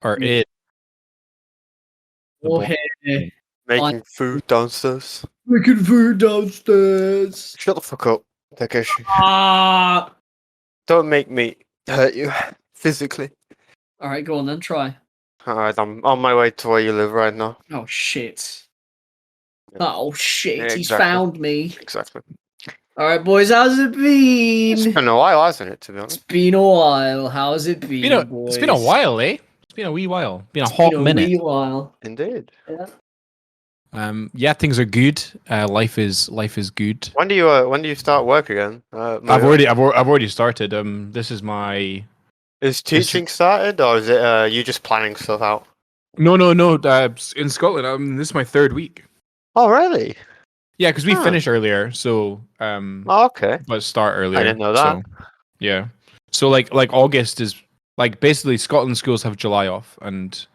are in the We're board. here Making food downstairs. making food downstairs. Shut the fuck up, Takeshi. Ah. Don't make me hurt you physically. All right, go on then. Try. Alright, I'm on my way to where you live right now. Oh shit. Yeah. Oh shit. Yeah, He's exactly. found me. Exactly. All right, boys. How's it It's been? been a while, hasn't it, to be It's honest? been a while. How's it been, boys? It's been a while, eh? It's been a wee while. Been a It's hot been a minute. wee while. Indeed. Yeah. Yeah, things are good. Life is good. When do you start work again? I've already started. This is my Is teaching started, or is it you just planning stuff out? no. In Scotland, this is my 3rd week. Oh, really? Yeah, because we Huh. finished earlier, so Oh, okay. but start earlier. I didn't know that. So, yeah, so like August is like basically Scotland schools have July off and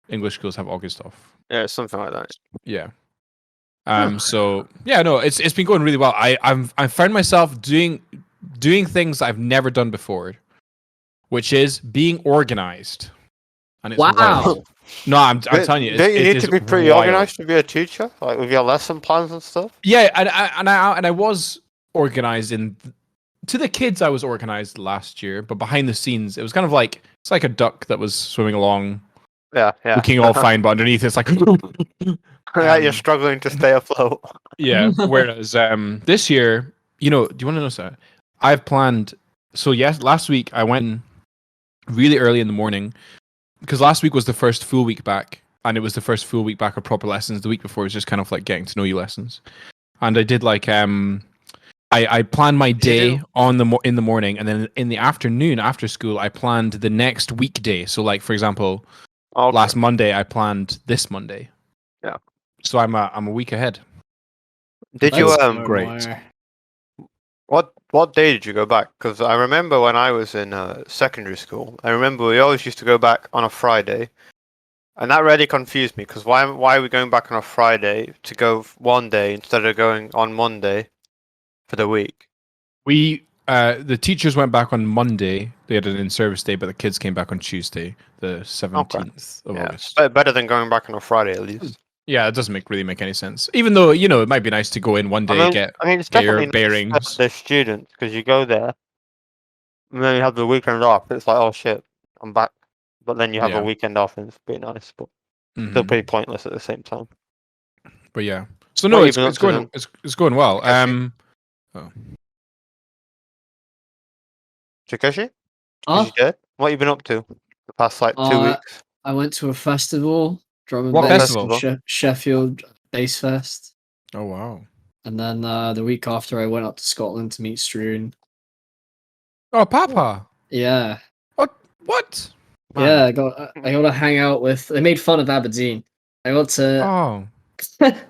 English schools have August off. Yeah, something like that. Yeah. Huh. So yeah, no, it's been going really well. I found myself doing things I've never done before, which is being organized. And it's Wow. wild. No, I'm telling you, Don't you it need is to be pretty wild. organized to be a teacher, like with your lesson plans and stuff? Yeah, and I was organized to the kids. I was organized last year, but behind the scenes, it was kind of like it's like a duck that was swimming along, Yeah. looking all fine, but underneath it's like Yeah, you're struggling to stay afloat. yeah. Whereas this year, do you want to know something? I've planned. So yes, last week I went really early in the morning because last week was the first full week back, and it was the first full week back of proper lessons. The week before was just kind of like getting to know you lessons, and I did like I planned my day in the morning, and then in the afternoon after school I planned the next weekday. So like for example, Okay. last Monday I planned this Monday. Yeah. So I'm a week ahead. Did you That's great. What day did you go back? Because I remember when I was in secondary school, I remember we always used to go back on a Friday, and that really confused me. Because why are we going back on a Friday to go one day instead of going on Monday for the week? We the teachers went back on Monday. They had an in-service day, but the kids came back on Tuesday, the 17th of August. Better than going back on a Friday at least. Yeah, it doesn't really make any sense. Even though it might be nice to go in one day, it's get your definitely bearings. nice for the students because you go there, and then you have the weekend off. It's like, oh shit, I'm back. But then you have a weekend off, and it's pretty nice, but still pretty pointless at the same time. But yeah, so no, it's going well. Takeshi, Huh? you dead? What have you been up to the past 2 weeks? I went to a festival, drum and What bass, festival? Sheffield Bass Fest. Oh wow! And then the week after, I went up to Scotland to meet Struan. Oh, Papa! Yeah. What? Man. Yeah, I got to hang out with. They made fun of Aberdeen. I got to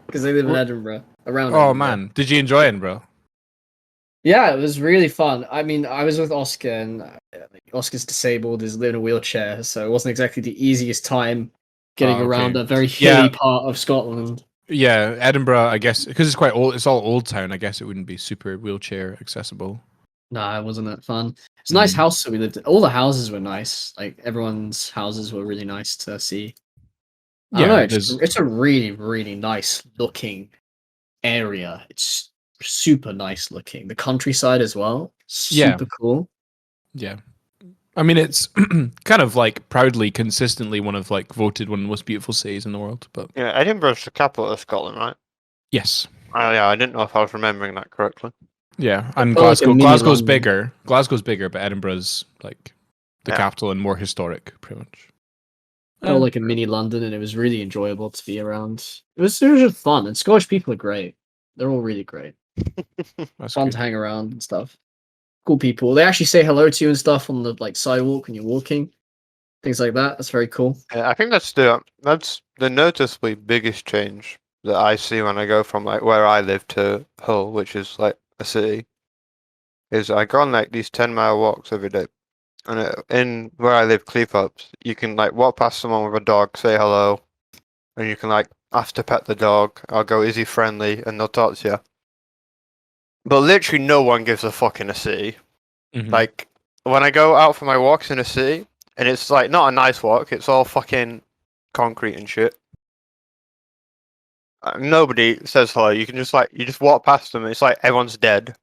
because they live in Edinburgh. Around. Oh Edinburgh. Man, did you enjoy it, bro? Yeah, it was really fun. I mean, I was with Oscar, and Oscar's disabled, is living in a wheelchair, so it wasn't exactly the easiest time getting around a very hilly part of Scotland. Yeah, Edinburgh, I guess, because it's quite old. It's all old town. I guess it wouldn't be super wheelchair accessible. Nah, it wasn't that fun. It's a nice house that we lived in. All the houses were nice. Like everyone's houses were really nice to see. I don't know. It's a really, really nice looking area. It's super nice looking. The countryside as well. Super cool. Yeah. I mean, it's kind of like proudly, consistently voted one of the most beautiful cities in the world. But yeah, Edinburgh's the capital of Scotland, right? Yes. Yeah, I didn't know if I was remembering that correctly. Yeah, and Glasgow's bigger. Glasgow's bigger, but Edinburgh's like the capital and more historic, pretty much. Felt like a mini London, and it was really enjoyable to be around. It was just fun, and Scottish people are great. They're all really great. Fun to hang around and stuff. Cool people. They actually say hello to you and stuff on the sidewalk when you're walking, things like that. That's very cool. Yeah, I think that's the noticeably biggest change that I see when I go from like where I live to Hull, which is like a city. Is I go on like these 10-mile walks every day, and in where I live, Cleethorpes, you can like walk past someone with a dog, say hello, and you can like ask to pet the dog. I'll go, is he friendly, and they'll talk to you. But literally no one gives a fuck in a city. Like, when I go out for my walks in a city, and it's like not a nice walk. It's all fucking concrete and shit. Nobody says hello. You can just you just walk past them. It's like everyone's dead.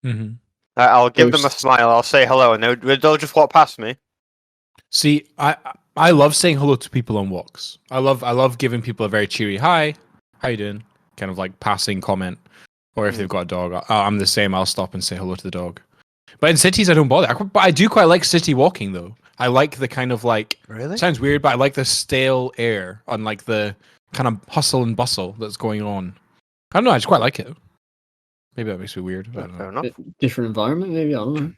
Mm-hmm. I'll give them a smile. I'll say hello, and they'll just walk past me. See, I love saying hello to people on walks. I love giving people a very cheery hi, how you doing, kind of like passing comment. Or if they've got a dog, I'm the same. I'll stop and say hello to the dog. But in cities, I don't bother. But I do quite like city walking, though. I like the kind of like... Really? Sounds weird, but I like the stale air on like the kind of hustle and bustle that's going on. I don't know. I just quite like it. Maybe that makes me weird. I don't know. Fair enough. Different environment, maybe. I don't know.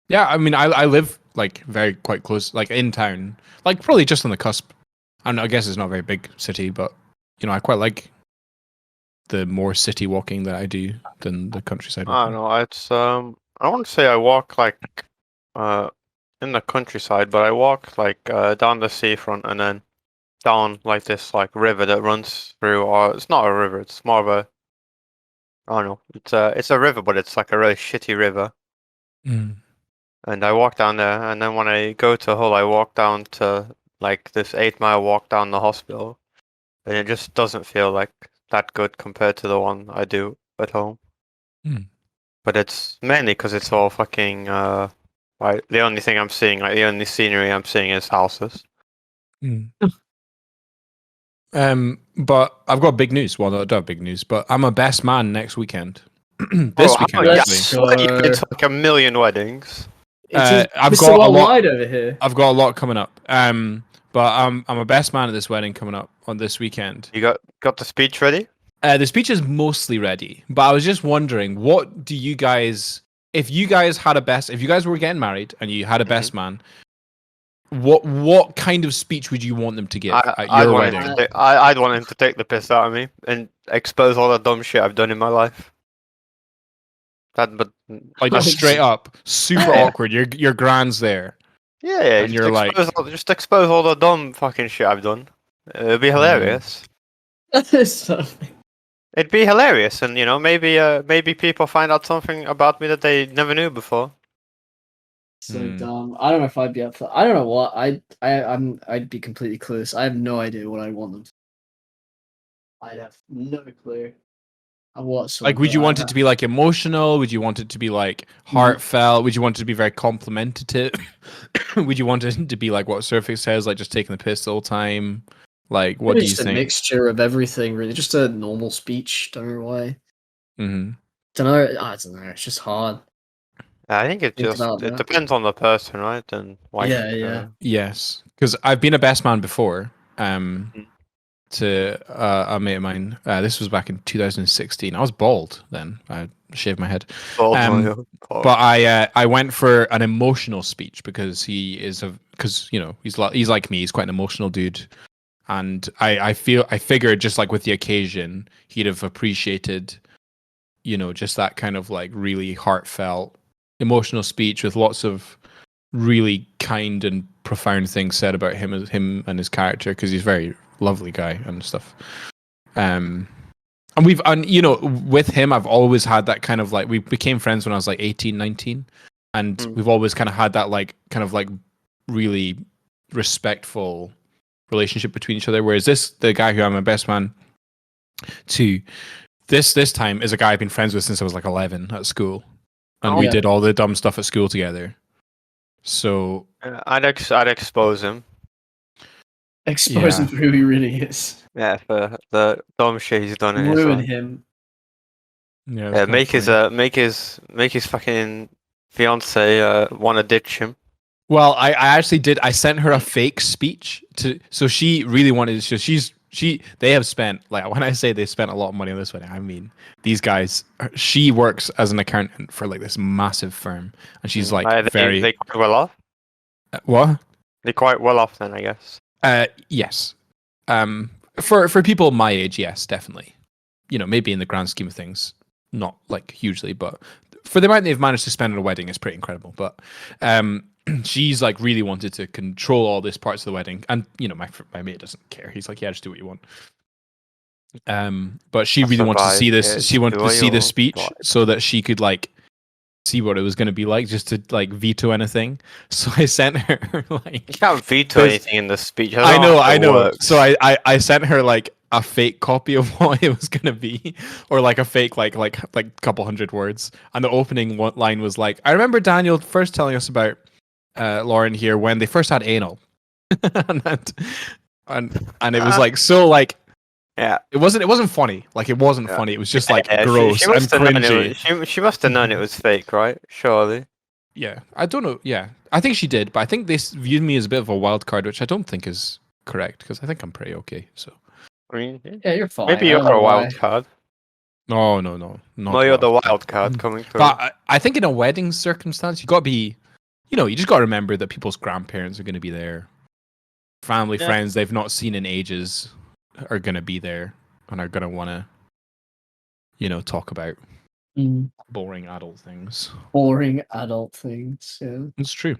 Yeah, I mean, I live like quite close, like in town, like probably just on the cusp. I guess it's not a very big city, but you know, I quite like the more city walking that I do than the countryside walking. I don't know. It's I wouldn't say I walk like in the countryside, but I walk like down the seafront and then down like this like river that runs through. Or it's not a river. It's more of a... I don't know. It's a river, but it's like a really shitty river. Mm. And I walk down there, and then when I go to Hull, I walk down to like this 8 mile walk down the hospital, and it just doesn't feel like that good compared to the one I do at home. Mm. But it's mainly because it's all fucking like the only thing I'm seeing, like the only scenery I'm seeing is houses. Mm. But I've got big news. Well, no, I don't have big news, but I'm a best man next weekend. This weekend, yeah, actually. You've been to like a million weddings. I've Mr. got a lot Worldwide over here. I've got a lot coming up. But I'm a best man at this wedding coming up on this weekend. You got the speech ready? The speech is mostly ready, but I was just wondering, what do you guys, if you guys were getting married and you had a best man, what kind of speech would you want them to give at your wedding? I'd want him to take the piss out of me and expose all the dumb shit I've done in my life. But like just straight up, super awkward. Your grand's there. Yeah, and you're like, just expose all the dumb fucking shit I've done. It'd be hilarious. That is something. It'd be hilarious, and you know, maybe people find out something about me that they never knew before. So dumb. I don't know if I'd be up for. I don't know what I'd be completely clueless. I have no idea what I want them to. I'd have no clue. Like, would you want it to be like emotional? Would you want it to be like heartfelt? Would you want it to be very complimentative? Would you want it to be like what Surfix says, like just taking the piss the whole time? Like, what do you think? Just a mixture of everything, really. Just a normal speech. Don't know why. Mm-hmm. Don't know. I don't know. It's just hard. I think it depends on the person, right? And like, yes, because I've been a best man before. To a mate of mine. This was back in 2016. I was bald then. I shaved my head. But I went for an emotional speech because he's like me. He's quite an emotional dude, and I figured just like with the occasion, he'd have appreciated, just that kind of like really heartfelt, emotional speech with lots of really kind and profound things said about him and his character, because he's a very lovely guy and stuff. And with him, I've always had that kind of like, we became friends when I was like 18, 19, and we've always kind of had that like kind of like really respectful relationship between each other. Whereas the guy who I'm a best man to this time is a guy I've been friends with since I was like 11 at school, and we did all the dumb stuff at school together. So I'd expose him. Expose him for who he really is. Yeah, for the dumb shit he's done in his life. Ruin him. Yeah, make his fucking fiance want to ditch him. Well, I actually did. I sent her a fake speech so she really wanted to. They have spent, like, when I say they spent a lot of money on this wedding, I mean these guys. She works as an accountant for like this massive firm, and she's like they quite well off. What? They're quite well off then, I guess. Yes. For people my age, yes, definitely. Maybe in the grand scheme of things, not like hugely, but for the amount they've managed to spend on a wedding, it's pretty incredible. But she's like really wanted to control all these parts of the wedding, and my mate doesn't care. He's like, yeah, just do what you want. But she really wanted to see this. She wanted to see this speech so that she could like see what it was going to be like, just to like veto anything. So I sent her like You can't veto anything in the speech. I know. Works. So I sent her like a fake copy of what it was going to be, or like a fake like couple hundred words. And the opening line was like, "I remember Daniel first telling us about Lauren here when they first had anal." and it was like so like. Yeah, it wasn't funny. Like it wasn't funny. It was just like gross and cringy. She must have known it was fake, right? Surely. Yeah, I don't know. Yeah, I think she did, but I think they viewed me as a bit of a wild card, which I don't think is correct because I think I'm pretty okay. So, I mean, yeah, you're fine. Maybe you're a wild card. No, you're the wild card coming through. But I think in a wedding circumstance, you got to be, you just got to remember that people's grandparents are going to be there, family, friends they've not seen in ages are going to be there and are going to want to, talk about boring adult things. Boring adult things, yeah. It's true.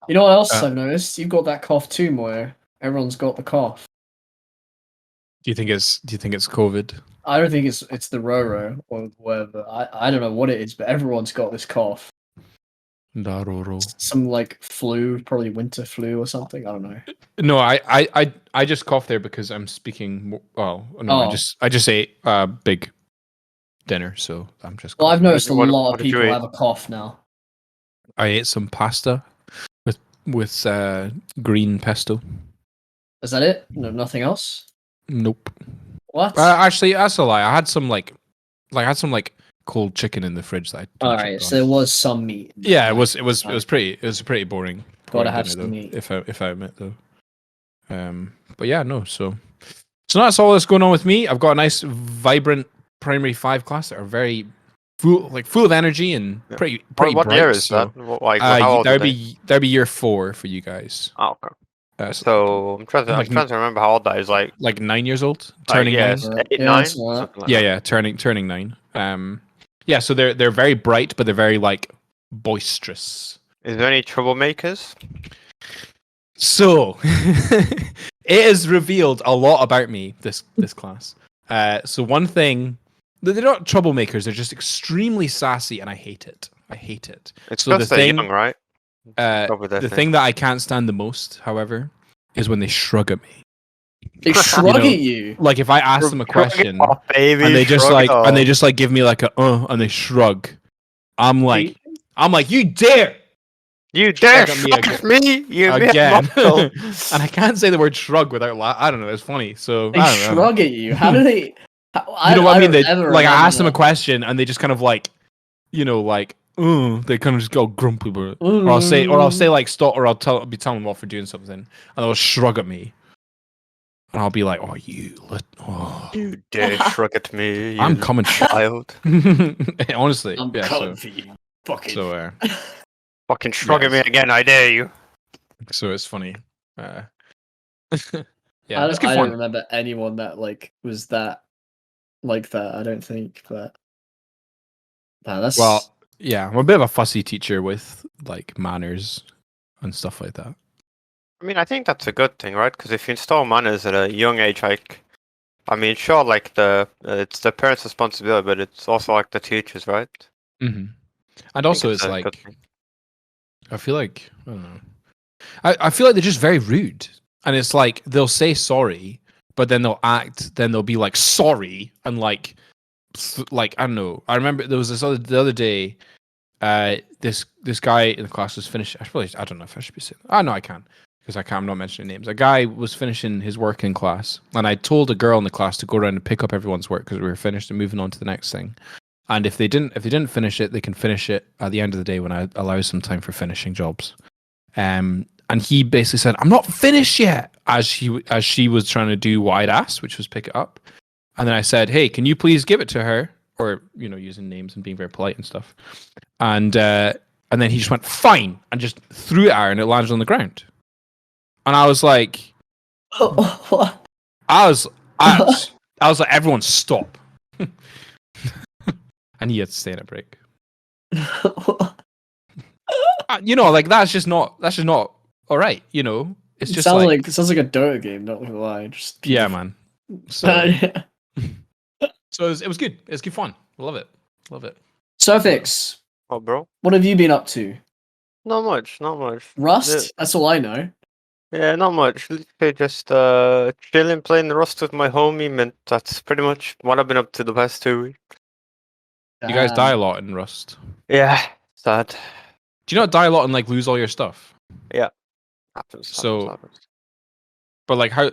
You know what else I've noticed? You've got that cough too, Moyo. Everyone's got the cough. Do you think it's COVID? I don't think it's the Roro or whatever. I don't know what it is, but everyone's got this cough. Some like flu, probably winter flu or something. I don't know. No, I just coughed there because I'm speaking. Well, no, I just ate big dinner, so I'm just. Well, I've noticed a lot of people have a cough now. I ate some pasta with green pesto. Is that it? No, nothing else. Nope. What? Actually, that's a lie. I had some like cold chicken in the fridge that I. All right, so there was some meat. Yeah, it was pretty boring. Gotta have some meat. If I admit though. But yeah, no. So that's all that's going on with me. I've got a nice, vibrant primary 5 class that are very full of energy and pretty what bright. Year is so, that? Like, how old that'd be year 4 for you guys. Oh, okay. So I'm trying to remember how old that is. Like 9 years old, turning 9. 8, 9. Yeah, turning 9. Yeah, so they're very bright, but they're very like boisterous. Is there any troublemakers? So it has revealed a lot about me. This class. So one thing, they're not troublemakers. They're just extremely sassy, and I hate it. It's so because they're young, right? The thing that I can't stand the most, however, is when they shrug at me. They shrug at you. Like if I ask them a question, baby, and they just give me like a and they shrug. I'm like, you dare! You dare shrug at me? You again. And I can't say the word shrug without I don't know. It's funny. So they shrug at you. How do they? You know what I mean? They like I asked them a question and they just kind of like, they kind of just go grumpy, or I'll say like stop, or I'll be telling them off for doing something, and they'll shrug at me, and I'll be like, you dare shrug at me? I'm coming, child. Honestly, I'm coming for you. Fucking. So, fucking shrug at me again, I dare you. So it's funny. Yeah, I don't remember anyone that was that like that. I don't think that. That's well. Yeah, I'm a bit of a fussy teacher with like manners and stuff like that. I mean, I think that's a good thing, right? Because if you install manners at a young age, sure, like it's the parents' responsibility, but it's also like the teachers, right? Mm-hmm. And also, it's like I feel like I don't know. I feel like they're just very rude, and it's like they'll say sorry, but then they'll be like sorry, and like I don't know. I remember there was the other day. This guy in the class was finishing. I don't know if I should be saying. No, I can because I'm not mentioning names. A guy was finishing his work in class, and I told a girl in the class to go around and pick up everyone's work because we were finished and moving on to the next thing. And if they didn't finish it, they can finish it at the end of the day when I allow some time for finishing jobs. And he basically said, "I'm not finished yet," as she was trying to do what I'd asked, which was pick it up. And then I said, "Hey, can you please give it to her?" Or using names and being very polite and stuff. And then he just went fine and just threw it at her and it landed on the ground. And I was like, what? I was like, everyone stop. And he had to stay in a break. Like that's just not all right. It's just sounds like it sounds like a Dota game. Not gonna lie, yeah, man. So, so it was good. It was good fun. Love it. Surfix, Oh, bro. What have you been up to? Not much. Not much. Rust? That's all I know. Yeah, not much. Literally just chilling, playing Rust with my homie, and that's pretty much what I've been up to the past 2 weeks. You guys die a lot in Rust. Yeah, sad. Do you not die a lot and like lose all your stuff? Yeah, happens. So, but like how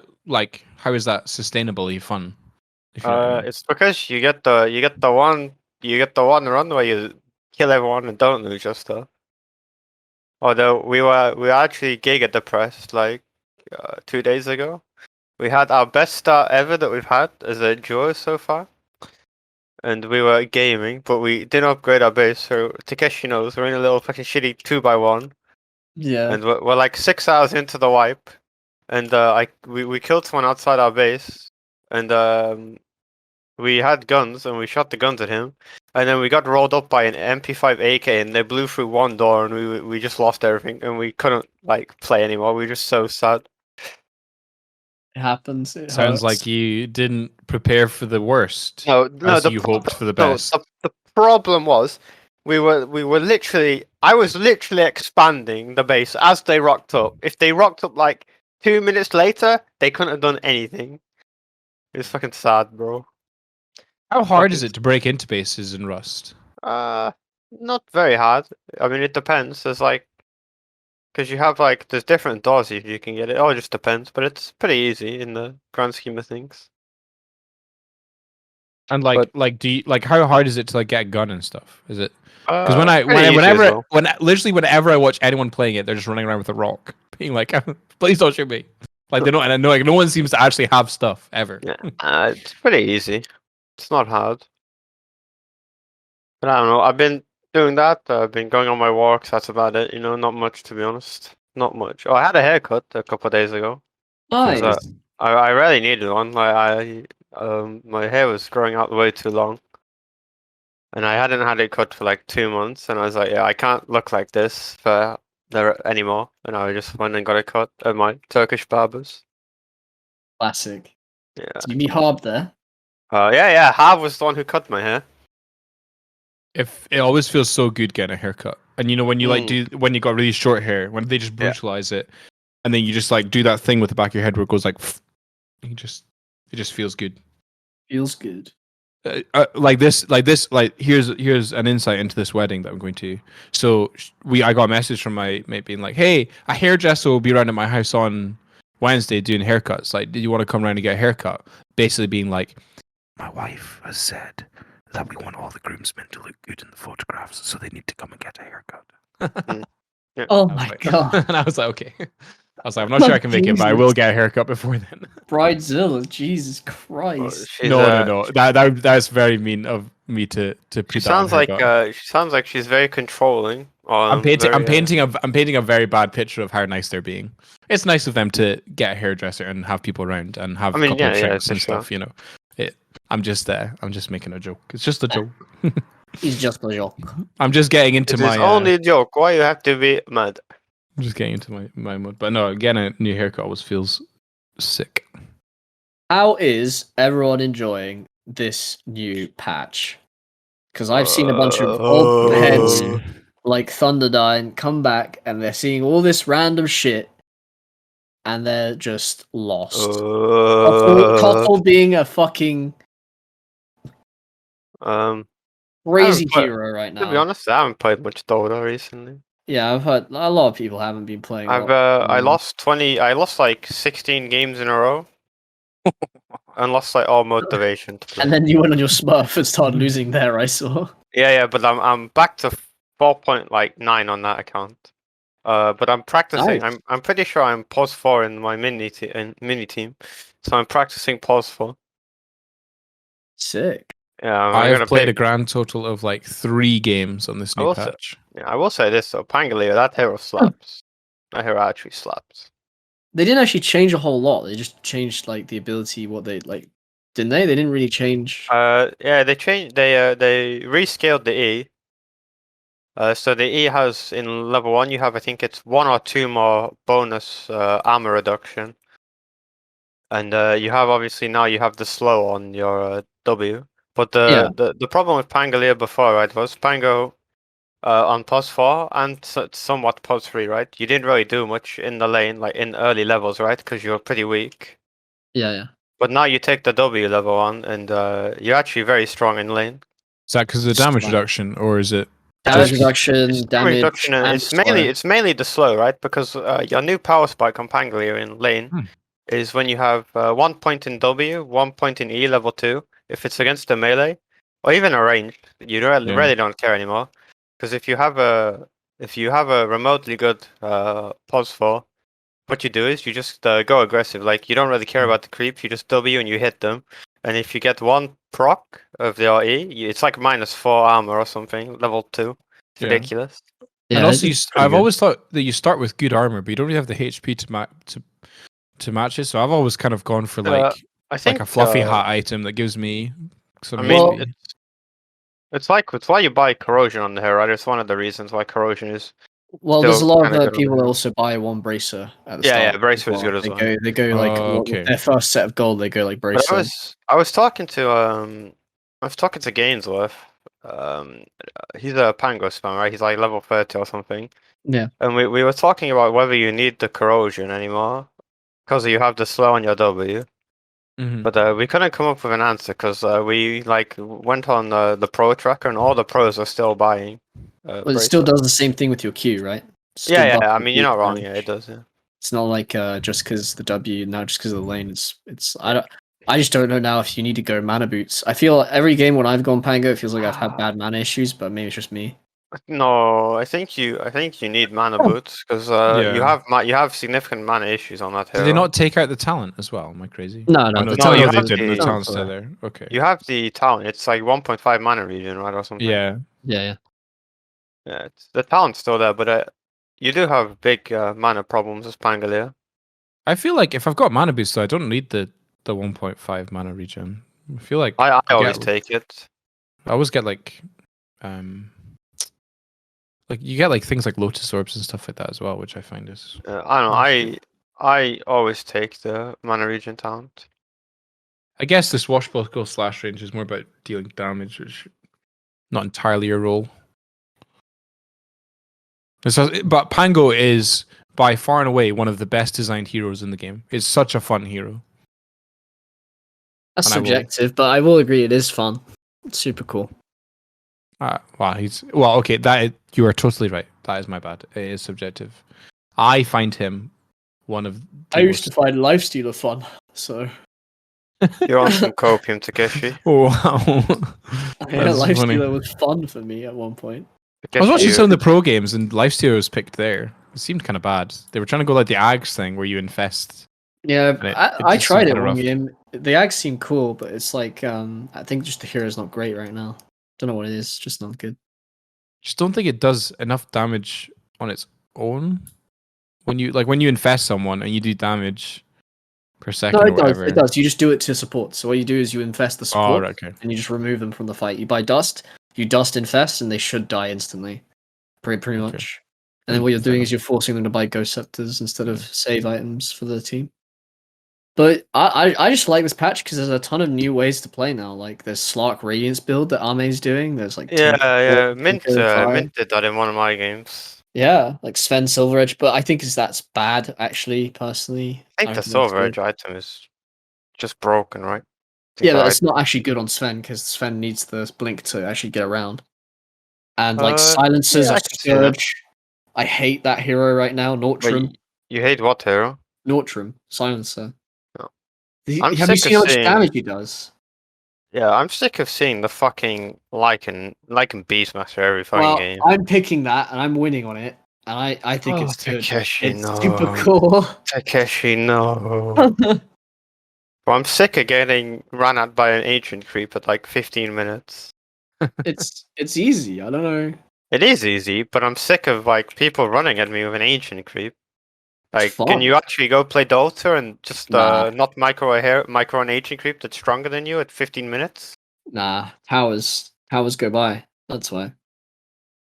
is that sustainably fun? If you know what I mean. It's because you get the one run where you kill everyone and don't lose your stuff. Although we were actually giga depressed like 2 days ago. We had our best start ever that we've had as a duo so far. And we were gaming, but we didn't upgrade our base, so Takeshi knows we're in a little fucking shitty 2x1. Yeah. And we're like 6 hours into the wipe. And we killed someone outside our base. And we had guns and we shot the guns at him. And then we got rolled up by an MP5 AK and they blew through one door and we just lost everything and we couldn't like play anymore. We were just so sad. It happens. It Sounds hurts. like you didn't prepare for the worst. No, as you hoped for the best. The problem was we were literally I was literally expanding the base as they rocked up. If they rocked up like 2 minutes later, they couldn't have done anything. It was fucking sad, bro. How hard is it to break into bases in Rust? Not very hard. I mean, it depends. There's like, because you have like, there's different doors if you can get it. Oh, it just depends, but it's pretty easy in the grand scheme of things. And how hard is it to like get a gun and stuff? Is it? Because whenever I watch anyone playing it, they're just running around with a rock, being like, "Please don't shoot me." Like they don't, and I know like no one seems to actually have stuff ever. Yeah, it's pretty easy. It's not hard. But I don't know. I've been doing that. I've been going on my walks. That's about it. You know, not much to be honest. Not much. Oh, I had a haircut a couple of days ago. Nice. I really needed one. Like my hair was growing out way too long, and I hadn't had it cut for like 2 months. And I was like, yeah, I can't look like this for there anymore. And I just went and got it cut at my Turkish barbers. Classic. Yeah. Did you meet Harb there? Yeah. Harv was the one who cut my hair. If it always feels so good getting a haircut, and you know when you when you got really short hair, when they just brutalize it, and then you just like do that thing with the back of your head where it goes like, it just feels good. Feels good. Here's an insight into this wedding that I'm going to. So I got a message from my mate being like, "Hey, a hairdresser will be around at my house on Wednesday doing haircuts. Like, did you want to come around and get a haircut?" Basically being like, "My wife has said that we want all the groomsmen to look good in the photographs, so they need to come and get a haircut." Yeah. Oh my god! And I was like, okay. I was like, I'm not sure I can make it, but I will get a haircut before then. Bridezilla, Jesus Christ! No. That's very mean of me to put she that on sounds haircut. she sounds like she's very controlling. I'm painting a very bad picture of how nice they're being. It's nice of them to get a hairdresser and have people around and have a couple of drinks and stuff. You know, I'm just making a joke. It's just a joke. He's just a joke. I'm just getting into my. It's only a joke. Why you have to be mad? I'm just getting into my mood, but no, getting a new haircut always feels sick. How is everyone enjoying this new patch? Because I've seen a bunch of old heads like Thunderdine come back and they're seeing all this random shit and they're just lost. Cottle being a fucking crazy hero right now. To be honest, I haven't played much Dota recently. Yeah, I've heard a lot of people haven't been playing. I lost like 16 games in a row. And lost like all motivation to play. And then you went on your Smurf and started losing there, I saw. Yeah, but I'm back to 4.9 on that account. But I'm practicing. Nice. I'm pretty sure I'm pos 4 in my mini team, so I'm practicing pos 4. Sick. Yeah, I have played a grand total of like 3 games on this new patch. I will say this though, Pangolier, that hero slaps. That hero actually slaps. They didn't actually change a whole lot. They just changed like the ability. What they like, didn't they? They didn't really change. Yeah, they changed. They rescaled the E. So the E has in level 1, you have I think it's 1 or 2 more bonus armor reduction, and you have obviously now you have the slow on your W. But the problem with Pangolier before, right, was Pango on pos 4 and somewhat pos 3, right? You didn't really do much in the lane, like in early levels, right? Because you were pretty weak. Yeah. But now you take the W level on, and you're actually very strong in lane. Is that because of the damage reduction, or is it damage just... reduction, damage reduction, and it's mainly the slow, right? Because your new power spike on Pangolier in lane is when you have 1 point in W, 1 point in E level 2. If it's against a melee or even a range, you really don't care anymore. Because if you have a remotely good pos 4, what you do is you just go aggressive. Like, you don't really care about the creep. You just W and you hit them. And if you get one proc of the E, it's like -4 armor or something, level 2. It's ridiculous. Yeah, and also, I've always thought that you start with good armor, but you don't really have the HP to match it. So I've always kind of gone for like I think a fluffy hat item that gives me some I mean, HP. it's why you buy corrosion on the hero, right? It's one of the reasons why corrosion is. Well, there's a lot of people that also buy one bracer at the start. Yeah, bracer is good as well. They go like with their first set of gold. They go like bracer. But I was talking to Gainsworth. He's a Pango spam, right? He's like level 30 or something. Yeah. And we were talking about whether you need the corrosion anymore because you have the slow on your W. But we couldn't come up with an answer because we went on the pro tracker and all the pros are still buying. But it still does the same thing with your Q, right? Yeah. I mean, you're not wrong. Yeah, it does. Yeah. It's not like just because the W, now just because of the lane. I just don't know now if you need to go mana boots. I feel every game when I've gone Pango, it feels like I've had bad mana issues, but maybe it's just me. No, I think you need mana boots because you have significant mana issues on that hero. Did they not take out the talent as well? Am I crazy? No, the talent didn't. The talent's still there. Okay. You have the talent. It's like 1.5 mana region, right, or something. Yeah. Yeah. Yeah, the talent's still there, but you do have big mana problems as Pangolier. I feel like if I've got mana boost, though, I don't need the 1.5 mana regen. I feel like I always take it. I always get like you get like things like Lotus Orbs and stuff like that as well, which I find is I don't know. I always take the mana regen talent. I guess the swashbuckle slash range is more about dealing damage, which not entirely your role. But Pango is by far and away one of the best designed heroes in the game. It's such a fun hero. That's subjective, but I will agree it is fun. It's super cool. Okay. You are totally right. That is my bad. It is subjective. I find him one of. I used to find Lifestealer fun, so. You're on some copium, Takeshi. Oh, wow. Yeah, Lifestealer was fun for me at one point. I was watching some of the pro games and Lifestealer was picked there. It seemed kind of bad. They were trying to go like the Ags thing where you infest. Yeah, I tried it one game. The Ags seemed cool, but it's like I think just the hero's not great right now. Don't know what it is. It's just not good. Just don't think it does enough damage on its own. When you infest someone and you do damage per second. No, it does. It does. You just do it to support. So what you do is you infest the support, and you just remove them from the fight. You buy dust, you dust infest, and they should die instantly. Pretty much. And then what you're doing is you're forcing them to buy ghost scepters instead of save items for the team. But I just like this patch because there's a ton of new ways to play now. Like there's Slark Radiance build that Arme's doing. There's like Mint did that in one of my games. Yeah, like Sven Silver Edge, but I think that's bad actually. Personally, I think the Silver Edge item is just broken, right? Yeah, but it's not actually good on Sven because Sven needs the blink to actually get around. And like silencers of Scourge, I hate that hero right now. Nortrum. You hate what hero? Nortrum, silencer. Have you seen how much damage he does? Yeah, I'm sick of seeing the fucking Lycan Beastmaster every fucking game. I'm picking that and I'm winning on it, and I think it's good. Takeshi, it's super cool. Takeshi, no. Well, I'm sick of getting run at by an ancient creep at like 15 minutes. It's easy. I don't know. It is easy, but I'm sick of like people running at me with an ancient creep. Like, can you actually go play Dota and just not micro an ancient creep that's stronger than you at 15 minutes? Nah, towers go by. That's why.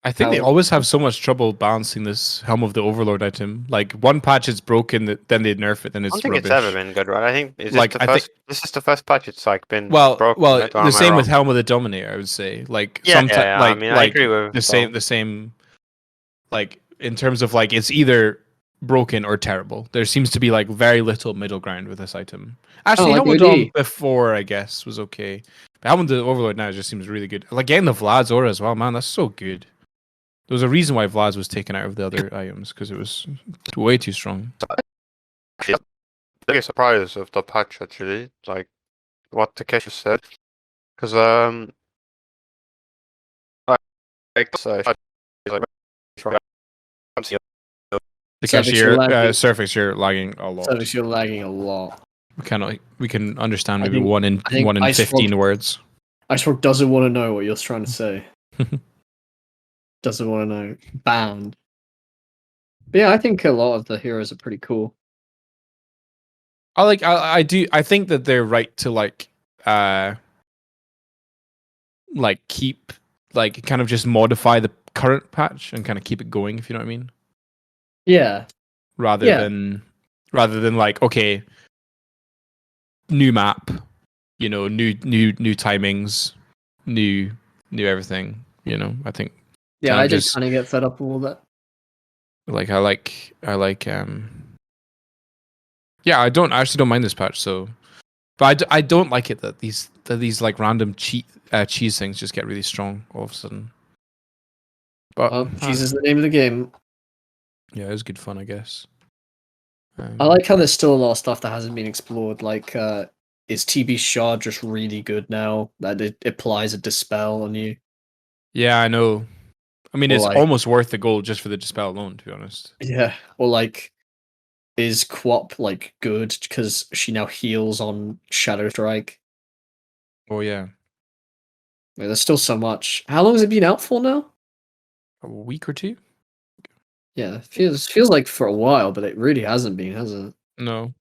I think they always have so much trouble balancing this Helm of the Overlord item. Like one patch it's broken, then they nerf it, then it's I don't think rubbish. it's ever been good, right? I think this is the first patch it's like been broken. Well, the same with Helm of the Dominator, I would say. Like sometimes, like I mean, I agree with the same. Like in terms of like it's either broken or terrible. There seems to be like very little middle ground with this item. Actually, Helm of the Dom before I guess was okay. But Helm of the Overlord now just seems really good. Like getting the Vlad's aura as well, man. That's so good. There was a reason why Vlad's was taken out of the other items because it was way too strong. The biggest surprise of the patch actually, like what Takeshi said, because Takeshi, your surface, you're lagging a lot. Surface, you're lagging a lot. We can understand maybe one in 15 words. Icefrog doesn't want to know what you're trying to say. Doesn't want to know. Banned. But yeah, I think a lot of the heroes are pretty cool. I think that they're right to keep kind of just modify the current patch and kind of keep it going, if you know what I mean. Yeah. Rather than like, okay, new map, you know, new timings, new everything, you know. I think yeah, I just kind of get fed up with all that. Like I actually don't mind this patch, so but I don't like it that these like random cheese things just get really strong all of a sudden. But cheese is the name of the game. Yeah, it was good fun, I guess. I like how there's still a lot of stuff that hasn't been explored. Like, is TB Shard just really good now that it applies a dispel on you? Yeah, I know. I mean, it's almost worth the gold just for the dispel alone, to be honest. Yeah, or like, is Quap like good because she now heals on Shadow Strike? Oh yeah. There's still so much. How long has it been out for now? A week or two. Yeah, feels like for a while, but it really hasn't been, has it? No.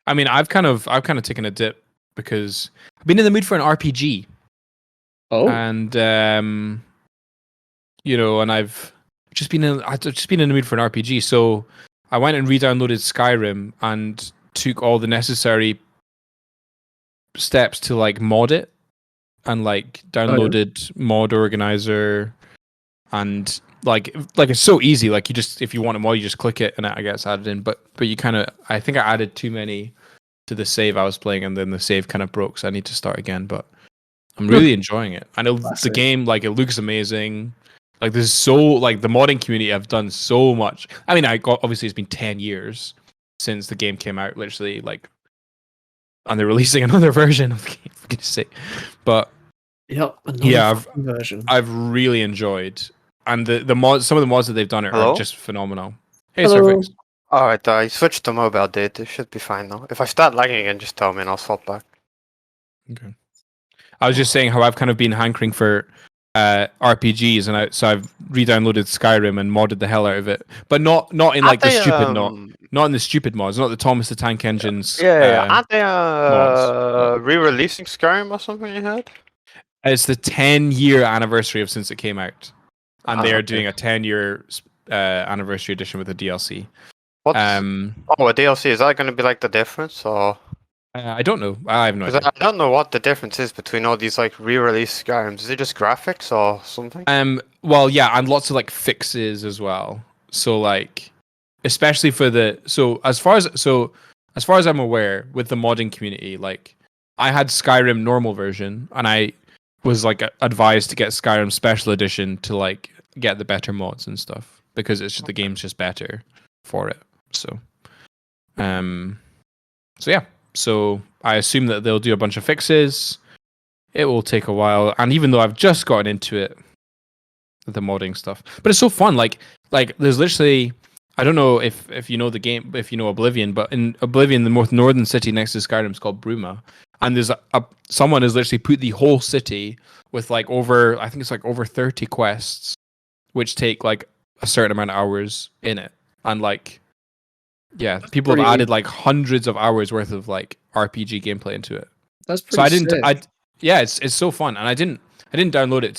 I mean, I've kind of taken a dip because I've been in the mood for an RPG. Oh. And you know, and I've just been in the mood for an RPG. So I went and re-downloaded Skyrim and took all the necessary steps to like mod it, and like downloaded mod organizer, and like it's so easy. Like you just, if you want a mod, you just click it and it gets added in. But you kind of, I think I added too many to the save I was playing, and then the save kind of broke, so I need to start again. But I'm really enjoying it. I know the game, like it looks amazing. Like there's so like the modding community have done so much. I mean, obviously it's been 10 years since the game came out, literally, like, and they're releasing another version of the game, for goodness sake. But I've really enjoyed, and the mods, some of the mods that they've done are just phenomenal. Hey, Surfix. Alright, I switched to mobile data. It should be fine now. If I start lagging again, just tell me and I'll swap back. Okay. I was just saying how I've kind of been hankering for RPGs, and so I've re-downloaded Skyrim and modded the hell out of it, but not in like the stupid not in the stupid mods, not the Thomas the Tank Engines. Aren't they re-releasing Skyrim or something you heard? It's the 10-year anniversary of since it came out, and they are doing a 10-year anniversary edition with a DLC. A DLC, is that going to be like the difference, or? I don't know. I have no idea. I don't know what the difference is between all these like re-released Skyrims. Is it just graphics or something? Well, yeah, and lots of like fixes as well. So like, especially for as far as I'm aware, with the modding community, like I had Skyrim normal version, and I was like advised to get Skyrim special edition to like get the better mods and stuff, because the game's just better for it. So yeah. So I assume that they'll do a bunch of fixes. It will take a while, and even though I've just gotten into it, the modding stuff, but it's so fun. Like there's literally, I don't know if you know the game, if you know Oblivion, but in Oblivion, the most northern city next to Skyrim is called Bruma, and there's someone has literally put the whole city with like over 30 quests, which take like a certain amount of hours in it, and like. Yeah, people have added like hundreds of hours worth of like RPG gameplay into it. That's pretty sick. Yeah, it's so fun, and I didn't didn't download it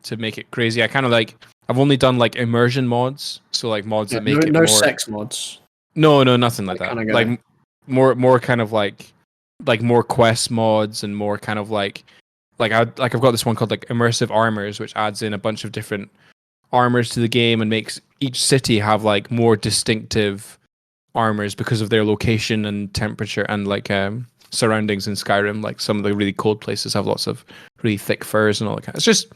to make it crazy. I kind of like I've only done like immersion mods, so like mods that make it no more sex mods. No, nothing like That that. kinda Like guy. more kind of like more quest mods and more kind of like I've got this one called like immersive armors, which adds in a bunch of different armors to the game and makes each city have like more distinctive armors because of their location and temperature and like surroundings in Skyrim. Like some of the really cold places have lots of really thick furs and all that kind. It's just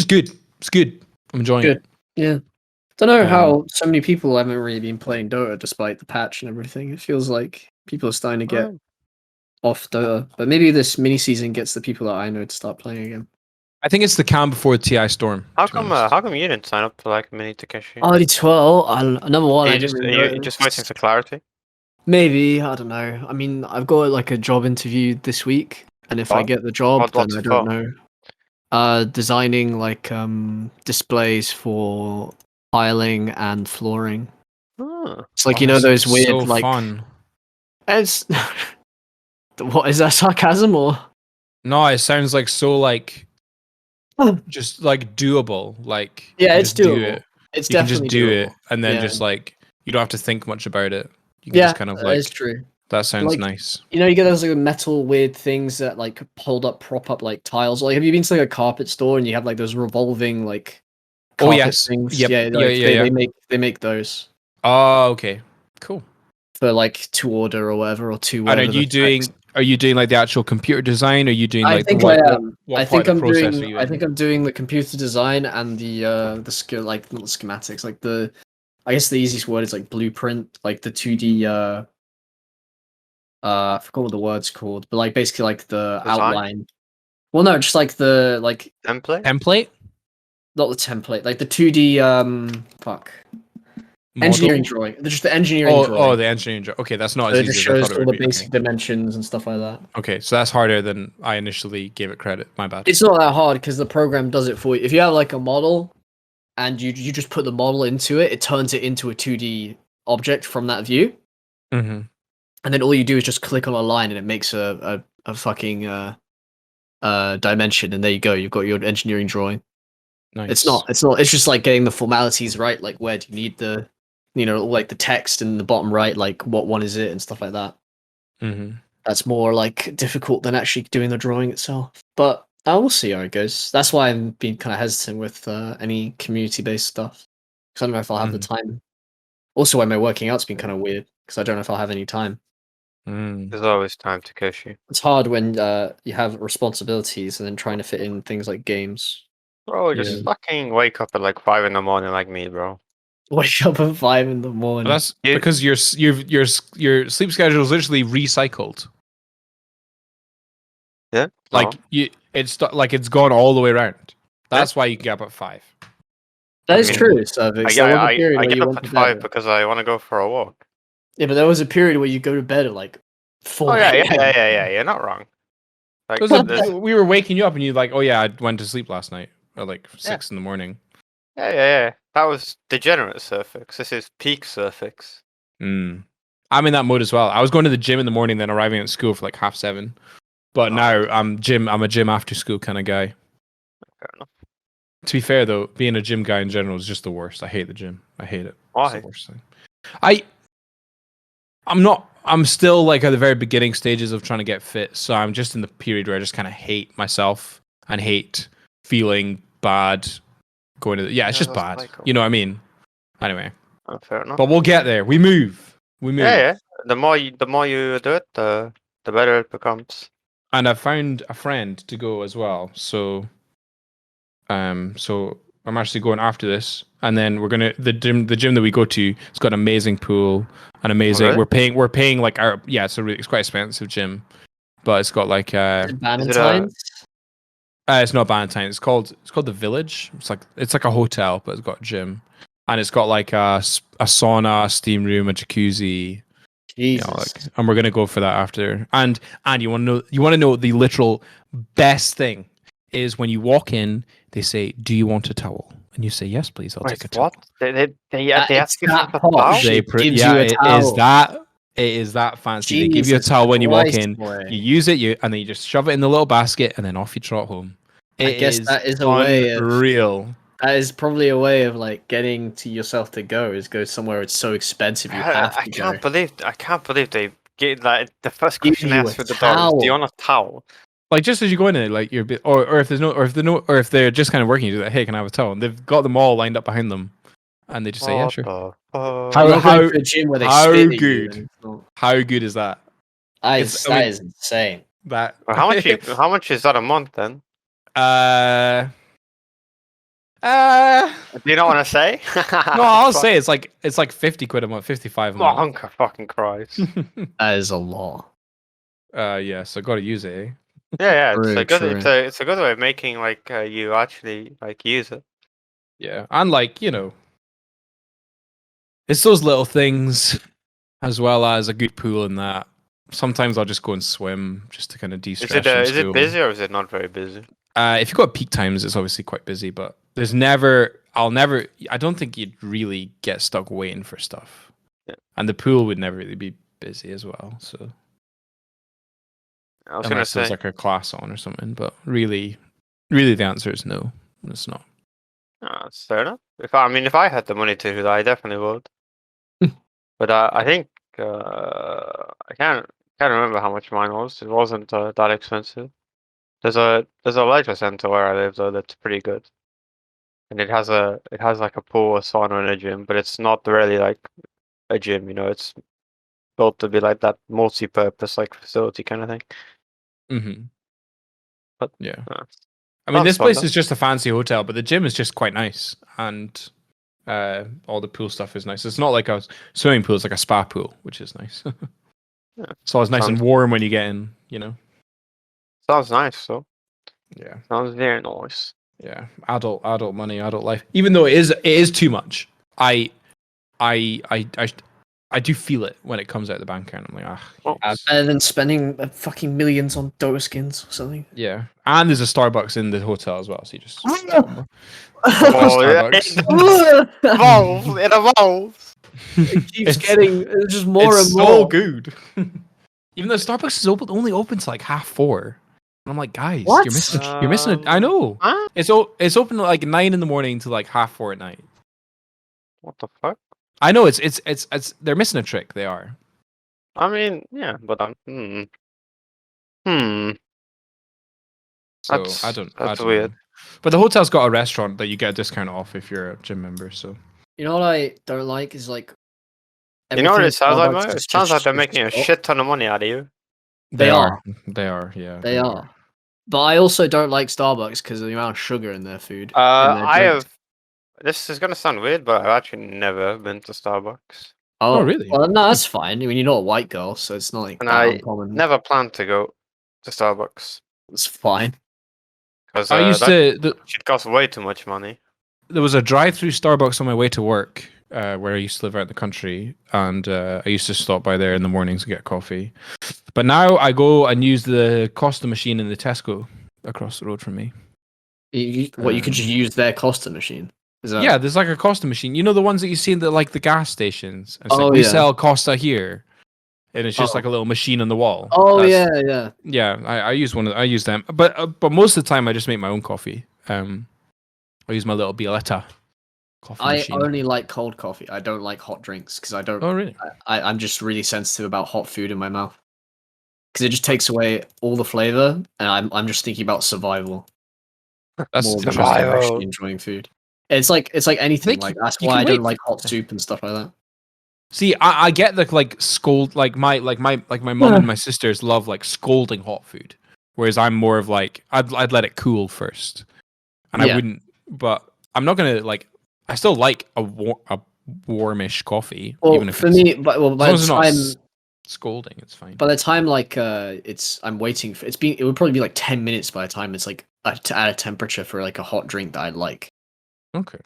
good. It's good. I'm enjoying Good. it. Yeah. Don't know how so many people haven't really been playing Dota despite the patch and everything. It feels like people are starting to get off Dota, but maybe this mini season gets the people that I know to start playing again. I think it's the calm before the TI storm. How come you didn't sign up for like mini Takeshi? Oh, it's number one. I just didn't really you're just waiting for clarity. Maybe I don't know. I mean, I've got like a job interview this week, and if I get the job, then I don't know. Designing like displays for tiling and flooring. It's like those weird so like. Fun. It's what is that sarcasm or? No, it sounds like so like just like doable. Like yeah, it's doable. Do it. It's you definitely can just do doable. it, and then just like you don't have to think much about it. You can yeah, just kind of like. It's true. That sounds like, nice. You get those like metal weird things that like prop up like tiles. Like, have you been to like a carpet store and you have like those revolving like carpet things? Yep. Yeah, they make those. Oh, okay, cool. For like to order or whatever or to. And are you doing like the actual computer design? Or are you doing like I think what, I am. what I part think of the I'm process doing. are you I in? think I'm doing the computer design and the skill like not the schematics like the. I guess the easiest word is like blueprint, like the 2D. I forgot what the word's called, but like basically like the Design? outline. Well, no, just like the like template. Not the template, like the 2D. Fuck. Model? Engineering drawing. Just the engineering drawing. Oh, the engineering drawing. Okay, that's not So as it easy just as I shows thought it all would the be. basic dimensions and stuff like that. Okay, so that's harder than I initially gave it credit. My bad. It's not that hard because the program does it for you. If you have like a model and you just put the model into it, it turns it into a 2D object from that view. Mm-hmm. And then all you do is just click on a line and it makes a fucking dimension, and there you go. You've got your engineering drawing. Nice. It's not. It's just like getting the formalities right. Like where do you need the, like the text in the bottom right, like what one is it and stuff like that. Mm-hmm. That's more like difficult than actually doing the drawing itself. But I will see how it goes. That's why I've been kind of hesitant with any community-based stuff, because I don't know if I'll have the time. Also, why my working out's been kind of weird, because I don't know if I'll have any time. There's always time, Takeshi. It's hard when you have responsibilities and then trying to fit in things like games. Bro, just fucking wake up at like 5 in the morning like me, bro. Wake up at 5 in the morning. Well, that's because your sleep schedule is literally recycled. Yeah. Like it's gone all the way around. That's why you get up at 5. That is true, Cervix. I get up at 5 because I want to go for a walk. Yeah, but there was a period where you go to bed at like 4 Oh yeah, you're not wrong. Like, we were waking you up and you're like, oh yeah, I went to sleep last night at like 6 in the morning. Yeah. That was degenerate Surfix. This is peak Surfix. I'm in that mode as well. I was going to the gym in the morning, then arriving at school for like 7:30. But now I'm a gym after school kind of guy. Fair enough. To be fair though, being a gym guy in general is just the worst. I hate the gym. I hate it. Why? It's the worst thing. I'm still like at the very beginning stages of trying to get fit. So I'm just in the period where I just kind of hate myself and hate feeling bad going to it's just bad. Cycle. You know what I mean? Anyway. Fair enough. But we'll get there. We move. Yeah. The more you do it, the better it becomes. And I found a friend to go as well. So I'm actually going after this, and then we're gonna the gym that we go to. It's got an amazing pool, an amazing. Oh, really? We're paying like it's quite expensive gym, but it's got like Valentine's. It's not Valentine. It's called the Village. It's like a hotel, but it's got a gym, and it's got like a sauna, a steam room, a jacuzzi. Jesus. And we're gonna go for that after. And you want to know the literal best thing is when you walk in, they say, "Do you want a towel?" And you say, "Yes, please. I'll take a towel." They ask you for a towel. towel? It is that fancy. Jesus, they give you a towel when you walk in. Boy. You use it, and then you just shove it in the little basket, and then off you trot home. I guess that is a way of unreal. That is probably a way of like getting to yourself to go somewhere it's so expensive you have to go. I can't believe they get like the first Give question they you ask a for the door is, "Do you towel. want a towel?" Like just as you go in there, like you're or if there's no or if they're just kind of working, you do that. Hey, can I have a towel? And they've got them all lined up behind them, and they just say, yeah, What sure. the fuck? I'm not going to a gym where they spit at you. Good? How good is that? That is insane. That Well, how much is that a month then? uh Do you not want to say? no, I'll say it's like 50 quid a month, 55 a Oh, month. fucking Christ. That is a lot. Yeah, so gotta use it. Eh? Yeah, it's True, a good true. it's a good way of making like you actually like use it. Yeah, and like it's those little things, as well as a good pool in that. Sometimes I'll just go and swim just to kind of de-stress from Is it school. busy or is it not very busy? If you've got peak times, it's obviously quite busy, but I don't think you'd really get stuck waiting for stuff. Yeah. And the pool would never really be busy as well. So I was gonna unless there's say. like a class on or something, but really the answer is no, it's not. That's fair enough. If I had the money to do that, I definitely would. But I think I can't remember how much mine was. It wasn't that expensive. There's a leisure center where I live though that's pretty good, and it has like a pool, a sauna, and a gym. But it's not really like a gym. It's built to be like that multi-purpose like facility kind of thing. Mm-hmm. But yeah, I mean, this fun, place though. is just a fancy hotel, but the gym is just quite nice, and all the pool stuff is nice. It's not like a swimming pool; it's like a spa pool, which is nice. Yeah, It's always nice and warm when you get in. sounds nice. So Yeah, sounds very nice. yeah. Adult money, adult life. Even though it is too much, I do feel it when it comes out of the bank account. I'm like, Better than spending fucking millions on Dota skins or something. yeah. And there's a Starbucks in the hotel as well, so you just Oh yeah, Starbucks. It evolves. It keeps It's- getting just more it's and more. so good. Even though Starbucks is only open to like 3:30. And I'm like, guys, What? you're missing it. I know. Huh? It's open at like 9 in the morning to like 4:30 at night. What the fuck? I know it's they're missing a trick. They are. I mean, yeah, but So That's I don't weird. know. But the hotel's got a restaurant that you get a discount off if you're a gym member. So You know what I don't like is like. You know what it sounds like, Starbucks Mo? is It sounds like they're just making a shit. shit ton of money out of you. they are. Yeah, They are. But I also don't like Starbucks because of the amount of sugar in their food. I have. This is gonna sound weird, but I've actually never been to Starbucks, Oh, really? Well, no, that's fine. I mean, you're not a white girl, so it's not like and that I uncommon. never planned to go to Starbucks It's fine. because I used that should cost way too much money. there was a drive-through Starbucks on my way to work, where I used to live out in the country, and I used to stop by there in the mornings and get coffee. But now I go and use the Costa machine in the Tesco across the road from me. You could just use their Costa machine. Is that... Yeah, there's like a Costa machine. You know the ones that you see in the gas stations. It's Oh, like we yeah. sell Costa here, and it's just Oh. like a little machine on the wall. Oh That's- yeah. Yeah, I use one. I use them, but most of the time I just make my own coffee. I use my little Bioletta coffee I machine. only like cold coffee. I don't like hot drinks because I don't. Oh, really? I'm just really sensitive about hot food in my mouth because it just takes away all the flavor, and I'm just thinking about survival That's more than interesting. just actually enjoying food. It's like anything. Like that's you why can I don't wait like hot soup and stuff like that. See, I get the like scold like my mom and my sisters love like scolding hot food, whereas I'm more of like I'd let it cool first, and I Yeah. wouldn't. But I'm not gonna like. I still like a warmish coffee, Well, even if for it's, me, by as the long as it's not time scolding, it's fine. by the time like I'm waiting for it would probably be like 10 minutes by the time it's like to add a temperature for like a hot drink that I'd like. Okay,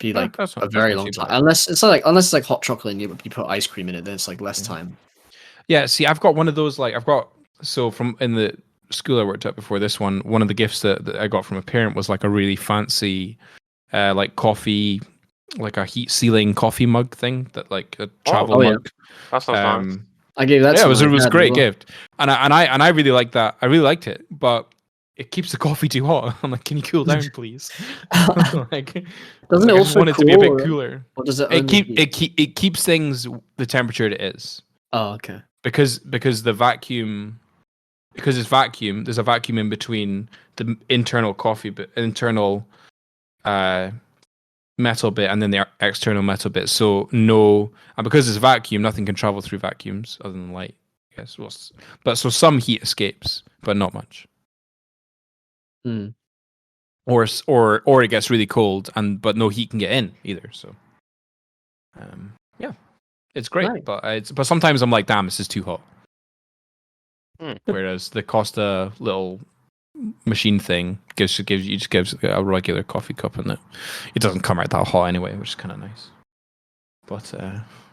Be like that's a very long time. Unless it's like hot chocolate and you put ice cream in it, then it's like less time. Yeah, see, I've got one of those. Like, from in the school I worked at before this one. One of the gifts that I got from a parent was like a really fancy, like coffee, like a heat sealing coffee mug thing that like a travel mug. That sounds nice. I gave that. Yeah, to it was my a dad great as well. gift, and I really liked that. I really liked it, but it keeps the coffee too hot. I'm like, can you cool down, please? like, Doesn't it I just also want it to cool, be a bit or, cooler. or does it only heat? It keeps things the temperature it is. Oh, okay. Because the vacuum, because it's vacuum. There's a vacuum in between the internal internal metal bit and then the external metal bit. So and because it's vacuum, nothing can travel through vacuums other than light. I guess. But so some heat escapes, but not much. Mm. Or it gets really cold but no heat can get in either. So, yeah, it's great. Right. But sometimes I'm like, damn, this is too hot. Hmm. Whereas the Costa little machine thing gives a regular coffee cup, and it doesn't come out that hot anyway, which is kind of nice. But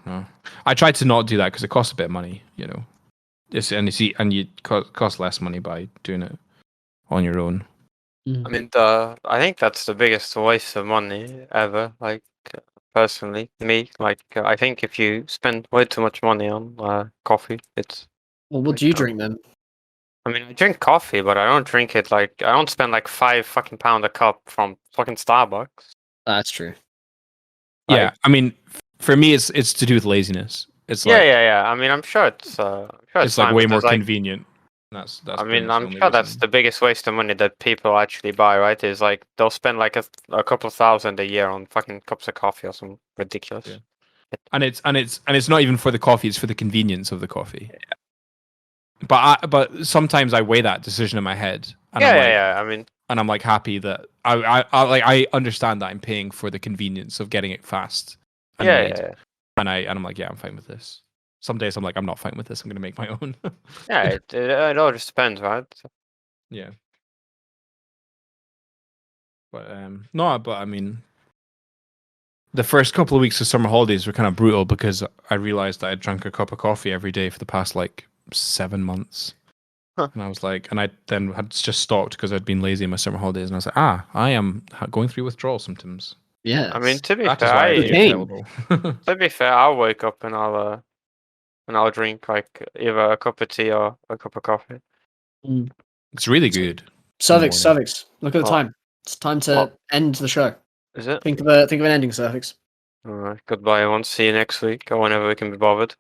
no, I tried to not do that because it costs a bit of money, you know. And you cost less money by doing it on your own. I mean, I think that's the biggest waste of money ever. Like, personally, me, like, I think if you spend way too much money on coffee, it's. Well, what do you drink then? I mean, I drink coffee, but I don't drink it like I don't spend like £5 a cup from fucking Starbucks. That's true. Yeah, Like, I mean, for me, it's to do with laziness. It's like yeah. I mean, I'm sure it's it's like fine, way but more there's, like, convenient. That's I pretty mean, much the I'm only sure that's reason. the biggest waste of money that people actually buy, right? Is like they'll spend like a couple thousand a year on fucking cups of coffee or something ridiculous. Yeah. And it's not even for the coffee; it's for the convenience of the coffee. Yeah. But sometimes I weigh that decision in my head, and Yeah. I mean, I'm like happy that I understand that I'm paying for the convenience of getting it fast and made, yeah. and I'm like, yeah, I'm fine with this. Some days I'm like, I'm not fine with this. I'm gonna make my own. Yeah, it all just depends, right? Yeah. But but I mean, the first couple of weeks of summer holidays were kind of brutal because I realized that I drank a cup of coffee every day for the past like 7 months. Huh. And I was like, and I then had just stopped because I'd been lazy in my summer holidays, and I was like, I am going through withdrawal symptoms. Yeah. I mean, to be That is fair, why I behave Cocaine. terrible. to be fair, I'll wake up and I'll drink like either a cup of tea or a cup of coffee. It's really good. Cervix, look at the What? time. It's time to What? end the show. Is it? Think of an ending, Cervix. Alright, goodbye everyone. See you next week or whenever we can be bothered.